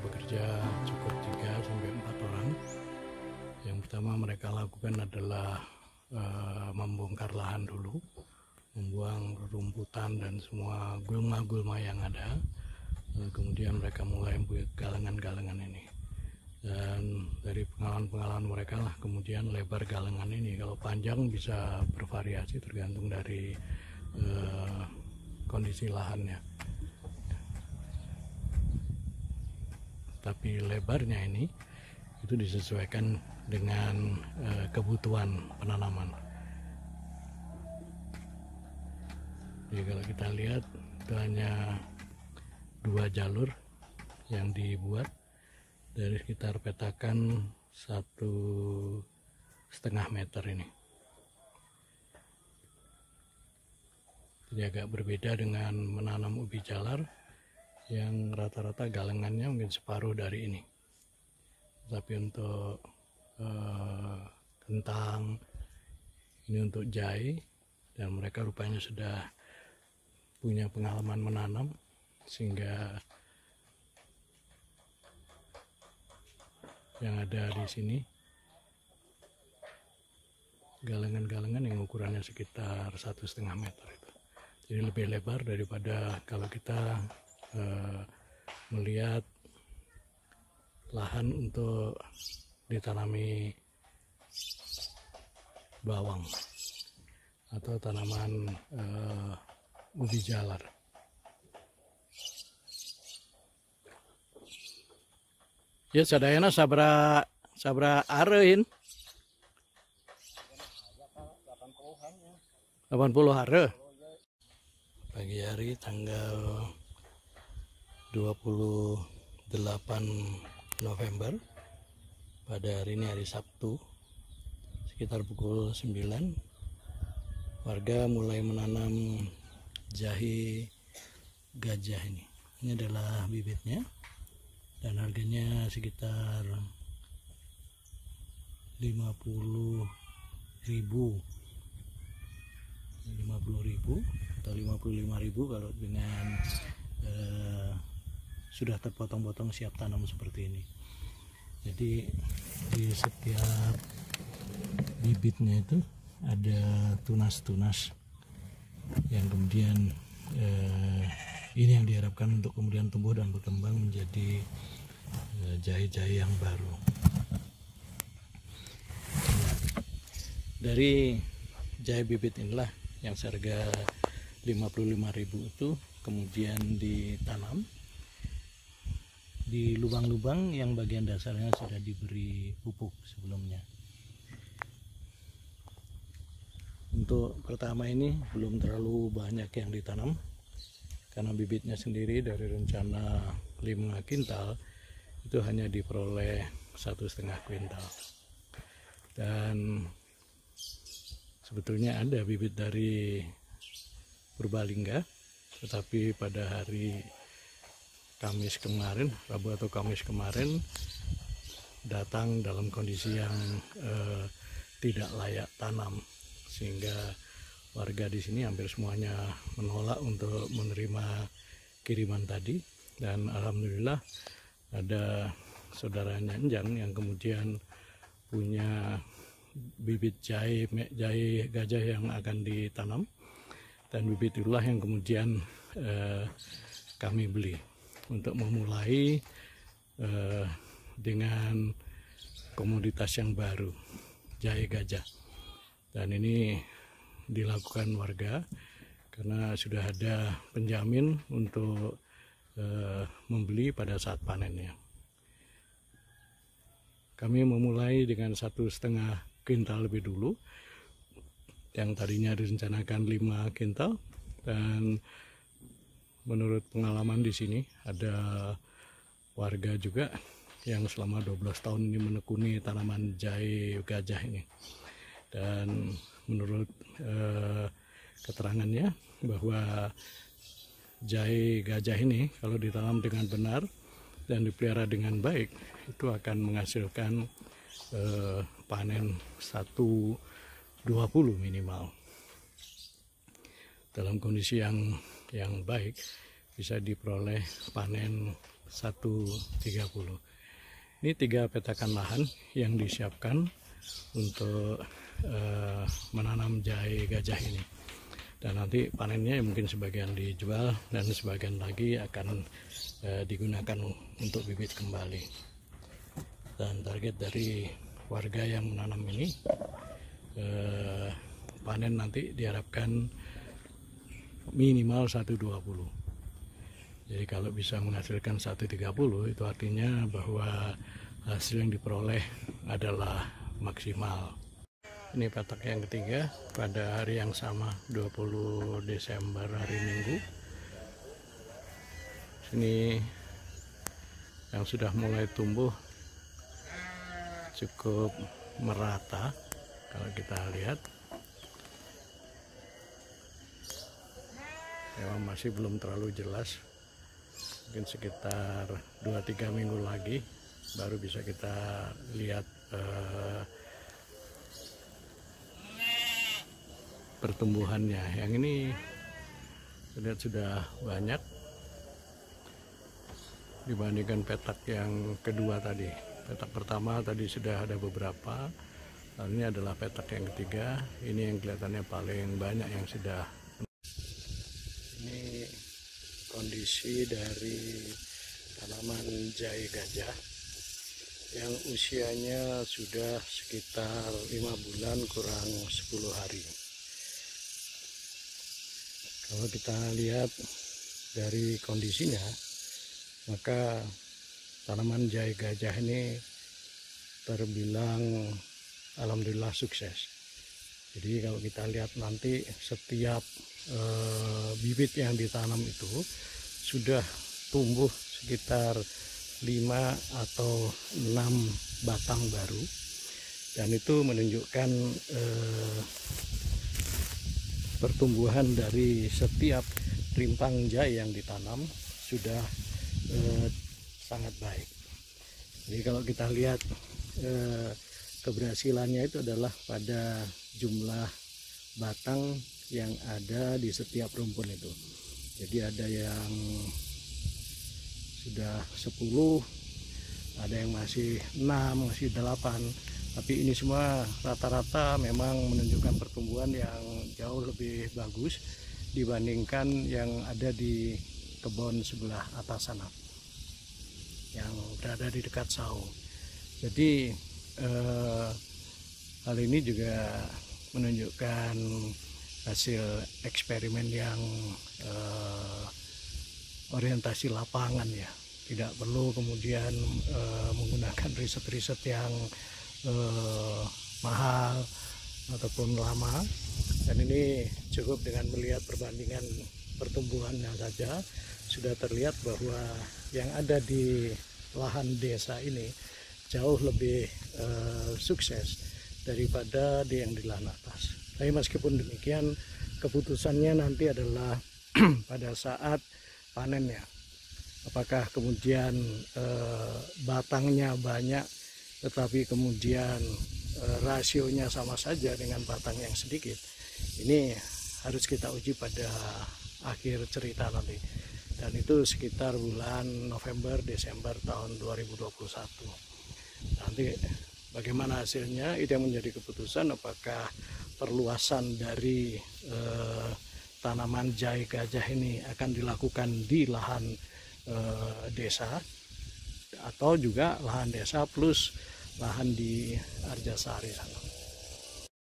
bekerja cukup 3-4 orang. Yang pertama mereka lakukan adalah membongkar lahan dulu, membuang rumputan dan semua gulma-gulma yang ada. Kemudian mereka mulai membuat galangan-galangan ini, dan dari pengalaman-pengalaman mereka lah kemudian lebar galangan ini. Kalau panjang bisa bervariasi tergantung dari kondisi lahannya, tapi lebarnya ini itu disesuaikan dengan kebutuhan penanaman. Jadi kalau kita lihat itu hanya 2 jalur yang dibuat dari sekitar petakan 1,5 meter ini. Jadi agak berbeda dengan menanam ubi jalar yang rata-rata galangannya mungkin separuh dari ini. Tapi untuk kentang, ini untuk jahe, dan mereka rupanya sudah punya pengalaman menanam, sehingga yang ada di sini galangan-galangan yang ukurannya sekitar 1,5 meter itu. Jadi lebih lebar daripada kalau kita melihat lahan untuk ditanami bawang atau tanaman ubi jalar. Ya sadayana sabra arein 80 are. Pagi hari tanggal 28 November, pada hari ini hari Sabtu, sekitar pukul 9, warga mulai menanam jahe gajah ini. Ini adalah bibitnya dan harganya sekitar 50.000 atau 55.000 kalau dengan sudah terpotong-potong siap tanam seperti ini. Jadi di setiap bibitnya itu ada tunas-tunas yang kemudian ini yang diharapkan untuk kemudian tumbuh dan berkembang menjadi jahe-jahe yang baru. Dari jahe bibit inilah yang seharga 55.000 itu kemudian ditanam di lubang-lubang yang bagian dasarnya sudah diberi pupuk sebelumnya. Untuk pertama ini belum terlalu banyak yang ditanam karena bibitnya sendiri dari rencana 5 kintal itu hanya diperoleh 1,5 kuintal. Dan sebetulnya ada bibit dari Purbalingga, tetapi pada hari Kamis kemarin, Rabu atau Kamis kemarin, datang dalam kondisi yang tidak layak tanam, sehingga warga di sini hampir semuanya menolak untuk menerima kiriman tadi. Dan alhamdulillah ada saudaranya Enjang yang kemudian punya bibit jahe gajah yang akan ditanam, dan bibit itulah yang kemudian kami beli untuk memulai dengan komoditas yang baru, jahe gajah. Dan ini dilakukan warga karena sudah ada penjamin untuk membeli pada saat panennya. Kami memulai dengan 1,5 kintal lebih dulu, yang tadinya direncanakan 5 kintal. Dan menurut pengalaman di sini ada warga juga yang selama 12 tahun ini menekuni tanaman jahe gajah ini, dan menurut keterangannya bahwa jahe gajah ini kalau ditanam dengan benar dan dipelihara dengan baik itu akan menghasilkan panen 120 minimal. Dalam kondisi yang baik bisa diperoleh panen 130. Ini 3 petakan lahan yang disiapkan untuk menanam jahe gajah ini. Dan nanti panennya mungkin sebagian dijual dan sebagian lagi akan digunakan untuk bibit kembali. Dan target dari warga yang menanam ini panen nanti diharapkan minimal 120. Jadi kalau bisa menghasilkan 130 itu artinya bahwa hasil yang diperoleh adalah maksimal. Ini petak yang ketiga pada hari yang sama, 20 Desember hari Minggu. Sini yang sudah mulai tumbuh cukup merata kalau kita lihat. Memang masih belum terlalu jelas. Mungkin sekitar 2-3 minggu lagi baru bisa kita lihat pertumbuhannya. Yang ini lihat sudah banyak dibandingkan petak yang kedua tadi. Petak pertama tadi sudah ada beberapa, lalu ini adalah petak yang ketiga. Ini yang kelihatannya paling banyak yang sudah. Ini kondisi dari tanaman jahe gajah yang usianya sudah sekitar 5 bulan kurang 10 hari. Kalau kita lihat dari kondisinya, maka tanaman jahe gajah ini terbilang alhamdulillah sukses. Jadi kalau kita lihat nanti setiap bibit yang ditanam itu sudah tumbuh sekitar 5 atau 6 batang baru, dan itu menunjukkan pertumbuhan dari setiap rimpang jahe yang ditanam sudah sangat baik. Jadi kalau kita lihat keberhasilannya itu adalah pada jumlah batang yang ada di setiap rumpun itu. Jadi ada yang sudah 10, ada yang masih 6, masih 8. Tapi ini semua rata-rata memang menunjukkan pertumbuhan yang jauh lebih bagus dibandingkan yang ada di kebun sebelah atas sana yang berada di dekat saung. Jadi hal ini juga menunjukkan hasil eksperimen yang orientasi lapangan ya. Tidak perlu kemudian menggunakan riset-riset yang mahal ataupun lama, dan ini cukup dengan melihat perbandingan pertumbuhannya saja sudah terlihat bahwa yang ada di lahan desa ini jauh lebih sukses daripada yang di lahan atas. Tapi meskipun demikian, keputusannya nanti adalah pada saat panennya. Apakah kemudian batangnya banyak tetapi kemudian rasionya sama saja dengan batang yang sedikit, ini harus kita uji pada akhir cerita nanti, dan itu sekitar bulan November Desember tahun 2021. Nanti bagaimana hasilnya itu yang menjadi keputusan, apakah perluasan dari tanaman jahe gajah ini akan dilakukan di lahan desa atau juga lahan desa plus lahan di Arjasari sana.